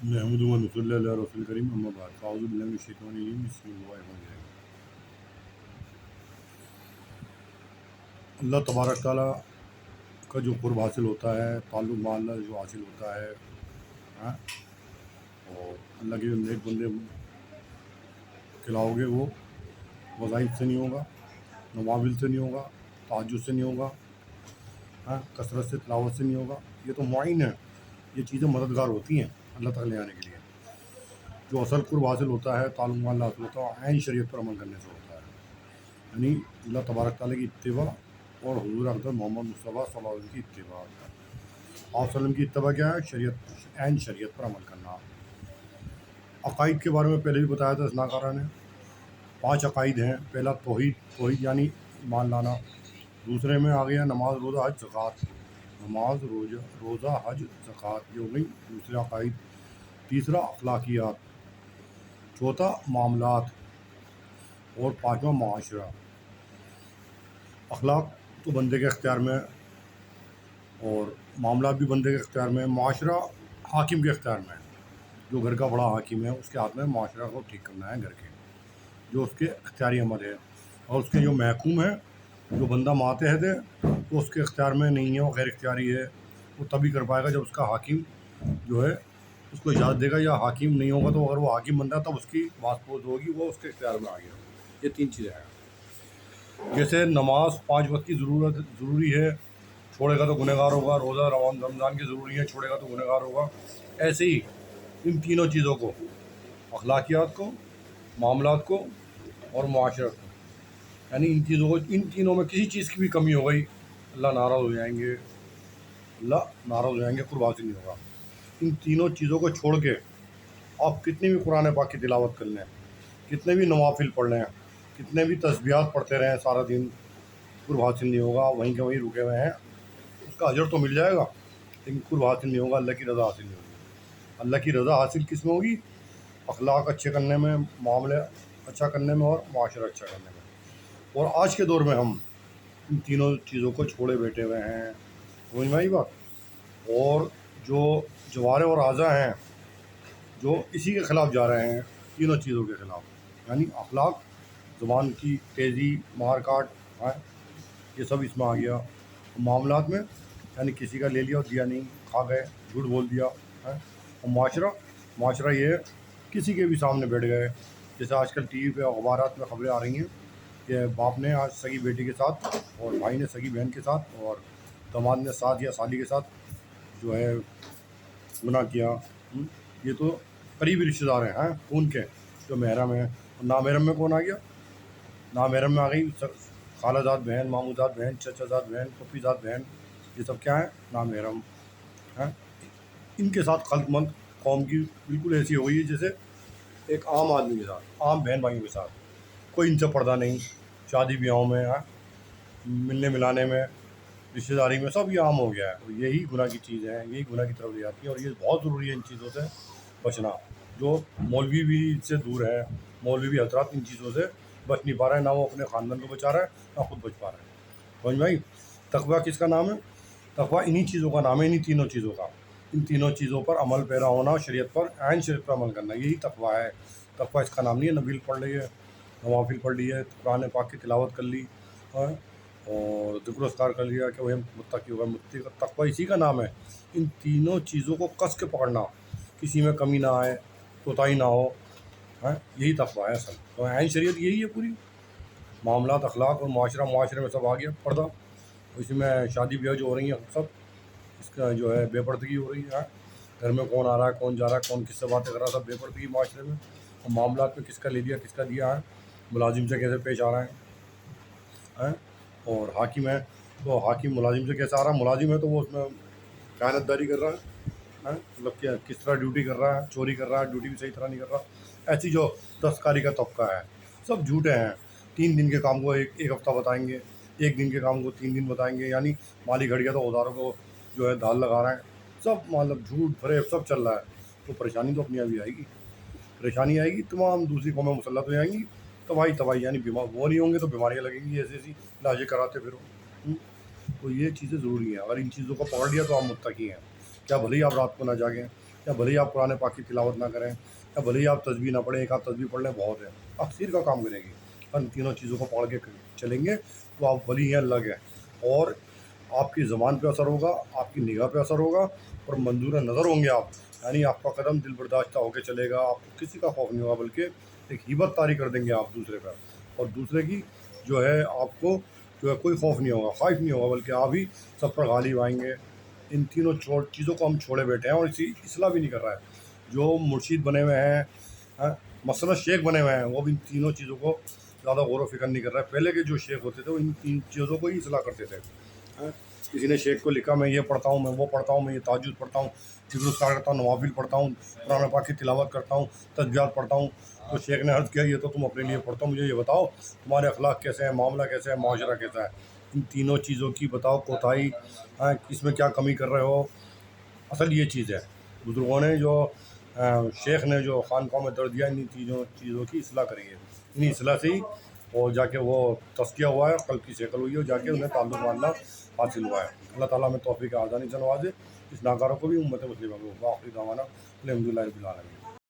نحمد و نصلی علی رسول کریم اما بعد فاعوذ باللہ من الشیطان الرجیم بسم اللہ الرحمن الرحیم۔ اللہ تبارک تعالیٰ کا جو قرب حاصل ہوتا ہے، تعلق مع اللہ جو حاصل ہوتا ہے، ہاں، اور اللہ کے جو نیک بندے کھلاؤ گے وہ وظائف سے نہیں ہوگا، نوافل سے نہیں ہوگا، تہجد سے نہیں ہوگا، ہاں، کثرت سے تلاوت سے نہیں ہوگا۔ یہ تو معین ہے، یہ چیزیں مددگار ہوتی ہیں اللہ تک لے آنے کے لیے۔ جو اصل قرب حاصل ہوتا ہے، تعلق مع اللہ حاصل ہوتا ہے، عین شریعت پر عمل کرنے سے ہوتا ہے، یعنی اللہ تبارک تعالیٰ کی اتباع اور حضور اقدس محمد مصطفیٰ صلی اللہ علیہ وسلم کی اتباع۔ آپ صلی اللہ علیہ وسلم کی اتباع کیا ہے؟ شریعت، عین شریعت پر عمل کرنا۔ عقائد کے بارے میں پہلے بھی بتایا تھا اسناکارہ نے۔ 5 عقائد ہیں۔ پہلا توحید یعنی ایمان لانا۔ دوسرے میں آ گیا نماز، روزہ، حج، زکوٰۃ۔ نماز، روزہ، حج، زکوٰۃ، یہ ہو گئی دوسرے عقائد۔ تیسرا اخلاقیات، چوتھا معاملات، اور پانچواں معاشرہ۔ اخلاق تو بندے کے اختیار میں، اور معاملات بھی بندے کے اختیار میں، معاشرہ حاکم کے اختیار میں۔ جو گھر کا بڑا حاکم ہے اس کے ہاتھ میں معاشرہ کو ٹھیک کرنا ہے، گھر کے جو اس کے اختیاری عمل ہے۔ اور اس کے جو محکوم ہے، جو بندہ ماتحت ہے، وہ اس کے اختیار میں نہیں ہے، وہ غیر اختیاری ہے۔ وہ تبھی کر پائے گا جب اس کا حاکم جو ہے اس کو اجازت دے گا، یا حاکم نہیں ہوگا تو اگر وہ حاکم بندہ ہے تب اس کی بات پوز ہوگی، وہ اس کے اختیار میں آ گیا۔ یہ 3 چیزیں ہیں۔ جیسے نماز 5 وقت کی ضروری ہے، چھوڑے گا تو گنہگار ہوگا۔ روزہ رمضان کی ضروری ہے، چھوڑے گا تو گنہگار ہوگا۔ ایسے ہی ان تینوں چیزوں کو، اخلاقیات کو، معاملات کو، اور معاشرت کو، یعنی ان چیزوں کو، ان تینوں میں کسی چیز کی بھی کمی ہو گئی، اللہ ناراض ہو جائیں گے، قرب حاصل نہیں ہوگا۔ ان تینوں چیزوں کو چھوڑ کے آپ کتنی بھی قرآن پاک کی تلاوت کر لیں، کتنے بھی نوافل پڑھ لیں، کتنے بھی تسبیحات پڑھتے رہیں سارا دن، قرب حاصل نہیں ہوگا، وہیں کے وہیں رکے ہوئے ہیں۔ اس کا اجر تو مل جائے گا لیکن قرب حاصل نہیں ہوگا، اللہ کی رضا حاصل نہیں ہوگی۔ اللہ کی رضا حاصل کس میں ہوگی؟ اخلاق اچھے کرنے میں، معاملے اچھا کرنے میں، اور معاشرہ اچھا کرنے میں۔ اور آج کے دور میں ہم ان تینوں چیزوں کو چھوڑے بیٹھے ہوئے ہیں، سمجھ میں آئی بات؟ اور جو جوارے اور اعضاء ہیں جو اسی کے خلاف جا رہے ہیں، تینوں چیزوں کے خلاف، یعنی اخلاق، زبان کی تیزی، مار کاٹ، ہاں، یہ سب اس میں آ گیا۔ معاملات میں یعنی کسی کا لے لیا اور دیا نہیں، کھا گئے، جھوٹ بول دیا، ہاں۔ اور معاشرہ یہ ہے کسی کے بھی سامنے بیٹھ گئے، جیسے آج کل ٹی وی پہ اخبارات میں خبریں آ رہی ہیں کہ باپ نے آج سگی بیٹی کے ساتھ، اور بھائی نے سگی بہن کے ساتھ، اور داماد نے ساتھ یا سالی کے ساتھ جو ہے گناہ کیا۔ یہ تو قریبی رشتہ دار ہیں، ہاں، خون کے، جو محرم ہیں۔ اور نامحرم میں کون آ گیا؟ نامحرم میں آ گئی خالہ زاد بہن، ماموں زاد بہن، چچا زاد بہن، پھوپھی زاد بہن، یہ سب کیا ہیں؟ نامحرم ہیں۔ ان کے ساتھ خلط مند قوم کی بالکل ایسی ہو گئی ہے جیسے ایک عام آدمی کے ساتھ، عام بہن بھائیوں کے ساتھ، کوئی ان سے پردہ نہیں۔ شادی بیاہوں میں، ہاں، ملنے ملانے میں، رشتہ داری میں، سب یہ عام ہو گیا ہے۔ اور یہی گناہ کی چیز ہے، یہی گناہ کی طرف لے جاتی ہے، اور یہ بہت ضروری ہے ان چیزوں سے بچنا۔ جو مولوی بھی ان سے دور ہے، مولوی بھی حضرات ان چیزوں سے بچ نہیں پا رہے ہیں، نہ وہ اپنے خاندان کو بچا رہا ہے، نہ خود بچ پا رہے ہیں۔ سمجھ بھائی؟ تقویٰ کس کا نام ہے؟ تقویٰ انہی چیزوں کا نام ہے، انہی تینوں چیزوں کا۔ ان تینوں چیزوں پر عمل پیرا ہونا، شریعت پر، عین شریعت پر عمل کرنا، یہی تقویٰ ہے۔ تقویٰ اس کا نام نہیں ہے نویل پڑھ لی ہے، نوافل پڑھ لی ہے، قرآن پاک کی تلاوت کر لی، اور ذکر و اذکار کر لیا کہ وہ متقی ہوگا۔ متقی کا تقویٰ اسی کا نام ہے۔ ان تینوں چیزوں کو کس کے پکڑنا، کسی میں کمی نہ آئے، کوتاہی نہ ہو، ہاں، یہی تقویٰ ہے اصل۔ تو عین شریعت یہی ہے پوری۔ معاملات، اخلاق اور معاشرے میں سب آ گیا پردہ۔ اسی میں شادی بیاہ جو ہو رہی ہیں سب، اس کا جو ہے بے پردگی ہو رہی ہے۔ گھر میں کون آ رہا ہے، کون جا رہا ہے، کون کس سے باتیں کر رہا ہے، سب بے پردگی معاشرے میں۔ اور معاملات میں کس کا لے لیا، کس کا دیا ہے، ملازم سے کیسے پیش آ رہے ہیں، اور حاکم ہے تو حاکم ملازم سے کیسے آ رہا ہے، ملازم ہے تو وہ اس میں خیانت داری کر رہا ہے، مطلب کہ کس طرح ڈیوٹی کر رہا ہے، چوری کر رہا ہے، ڈیوٹی بھی صحیح طرح نہیں کر رہا۔ ایسی جو دستکاری کا طبقہ ہے سب جھوٹے ہیں۔ 3 دن کے کام کو ایک ہفتہ بتائیں گے، 1 دن کے کام کو 3 دن بتائیں گے، یعنی مالی گھڑ گیا تو اوزاروں کو جو ہے دھال لگا رہے ہیں۔ سب مطلب جھوٹ فریب سب چل رہا ہے۔ تو پریشانی تو اپنی ابھی آئے گی، پریشانی آئے گی، تمام دوسری قومیں مسلط ہو جائیں گی، تباہی، یعنی بیمار وہ نہیں ہوں گے تو بیماریاں لگیں گی، ایسی ایسی علاجیں کراتے پھرو۔ تو یہ چیزیں ضروری ہیں، اگر ان چیزوں کو پکڑ لیا تو آپ متقی ہیں۔ کیا بھلے ہی آپ رات کو نہ جاگیں، یا بھلے ہی آپ قرآن پاک کی تلاوت نہ کریں، یا بھلے ہی آپ تسبیح نہ پڑھیں، ایک آدھ تسبیح پڑھ لیں بہت ہے، تفسیر کا کام کرے گی۔ ان تینوں چیزوں کو پڑھ کے چلیں گے تو آپ ولی ہیں اللہ کے، اور آپ کی زبان پہ اثر ہوگا، آپ کی نگاہ پہ اثر ہوگا، اور منظور نظر ہوں گے آپ، یعنی آپ کا قدم دل برداشتہ ہو کے چلے گا، آپ کو کسی کا خوف نہیں ہوگا، بلکہ ایک ہیبت طاری کر دیں گے آپ دوسرے پر، اور دوسرے کی جو ہے آپ کو جو ہے کوئی خوف نہیں ہوگا، خواہش نہیں ہوگا، بلکہ آپ ہی سب پر غالب آئیں گے۔ ان تینوں چیزوں کو ہم چھوڑے بیٹھے ہیں، اور اسی اصلاح بھی نہیں کر رہا ہے۔ جو مرشید بنے ہوئے ہیں، مثلا شیخ بنے ہوئے ہیں، وہ بھی ان تینوں چیزوں کو زیادہ غور و فکر نہیں کر رہا ہے۔ پہلے کے جو شیخ ہوتے تھے وہ ان تین چیزوں کو ہی اصلاح کرتے تھے۔ کسی نے شیخ کو لکھا میں یہ پڑھتا ہوں، میں وہ پڑھتا ہوں، میں یہ تہجد پڑھتا ہوں، ذکر اذکار کرتا ہوں، نوافل پڑھتا ہوں، قرآن پاک کی تلاوت کرتا ہوں، تسبیحات پڑھتا ہوں۔ تو شیخ نے عرض کیا یہ تو تم اپنے لیے پڑھتا ہو، مجھے یہ بتاؤ تمہارے اخلاق کیسے ہیں، معاملہ کیسا ہے، معاشرہ کیسا ہے، ان تینوں چیزوں کی بتاؤ کوتاہی، اس میں کیا کمی کر رہے ہو۔ اصل یہ چیز ہے، بزرگوں نے جو شیخ نے جو خانقاہوں میں درد دیا، انہی چیزوں کی اصلاح کری ہے، انہی اصلاح سے ہی اور جا کے وہ تزکیہ ہوا ہے، قلب کی شکل ہوئی ہے، اور جا کے انہیں تعلق معاملہ حاصل ہوا ہے۔ اللہ تعالیٰ میں توفیق آسانی سے نوازے، اس ناکاروں کو بھی، امت مسلمہ کو۔ وآخر دعوانا الحمد للہ رب العالمین۔